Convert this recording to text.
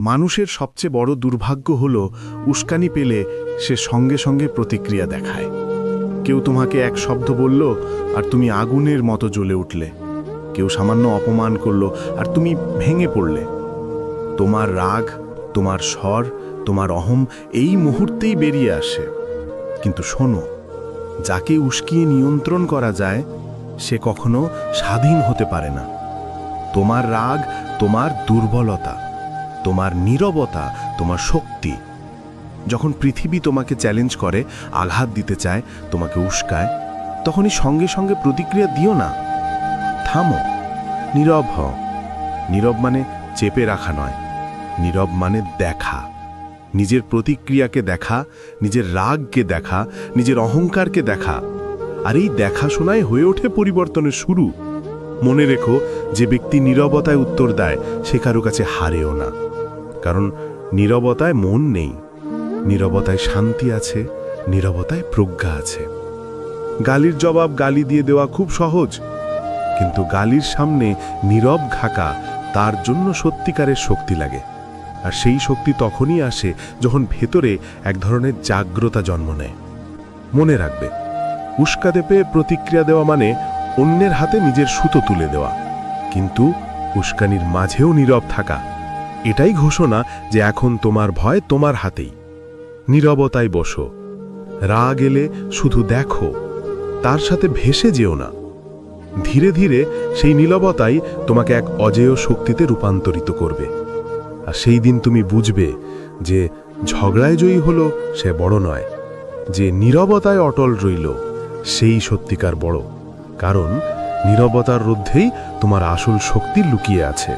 মানুষের সবচেয়ে বড় দুর্ভাগ্য হল উস্কানি পেলে সে সঙ্গে সঙ্গে প্রতিক্রিয়া দেখায়। কেউ তোমাকে এক শব্দ বলল আর তুমি আগুনের মতো জ্বলে উঠলে। কেউ সামান্য অপমান করল আর তুমি ভেঙে পড়লে। তোমার রাগ, তোমার স্বর, তোমার অহম এই মুহূর্তেই বেরিয়ে আসে। কিন্তু শোনো, যাকে উস্কিয়ে নিয়ন্ত্রণ করা যায় সে কখনো স্বাধীন হতে পারে না। তোমার রাগ তোমার দুর্বলতা, তোমার নীরবতা তোমার শক্তি। যখন পৃথিবী তোমাকে চ্যালেঞ্জ করে, আঘাত দিতে চায়, তোমাকে উস্কায়, তখনই সঙ্গে সঙ্গে প্রতিক্রিয়া দিও না। থামো, নীরব হও। নীরব মানে চেপে রাখা নয়, নীরব মানে দেখা। নিজের প্রতিক্রিয়াকে দেখা, নিজের রাগকে দেখা, নিজের অহংকারকে দেখা। আর এই দেখাশোনায় হয়ে ওঠে পরিবর্তনের শুরু। মনে রেখো, যে ব্যক্তি নীরবতায় উত্তর দেয় সে কারো কাছে হারেও না। কারণ নীরবতায় মন নেই, নীরবতায় শান্তি আছে, নীরবতায় প্রজ্ঞা আছে। গালির জবাব গালি দিয়ে দেওয়া খুব সহজ, কিন্তু গালির সামনে নীরব থাকা, তার জন্য সত্যিকারের শক্তি লাগে। আর সেই শক্তি তখনই আসে যখন ভেতরে এক ধরনের জাগ্রতা জন্ম নেয়। মনে রাখবে, উস্কাতে পেয়ে প্রতিক্রিয়া দেওয়া মানে অন্যের হাতে নিজের সুতো তুলে দেওয়া, কিন্তু উস্কানির মাঝেও নীরব থাকা এটাই ঘোষণা যে এখন তোমার ভয় তোমার হাতেই। নীরবতায় বসো, রাগ এলে শুধু দেখো, তার সাথে ভেসে যেও না। ধীরে ধীরে সেই নীরবতাই তোমাকে এক অজেয় শক্তিতে রূপান্তরিত করবে। আর সেই দিন তুমি বুঝবে যে ঝগড়ায় জয়ী হলো সে বড় নয়, যে নীরবতায় অটল রইল সেই সত্যিকার বড়। কারণ নীরবতার মধ্যেই তোমার আসল শক্তি লুকিয়ে আছে।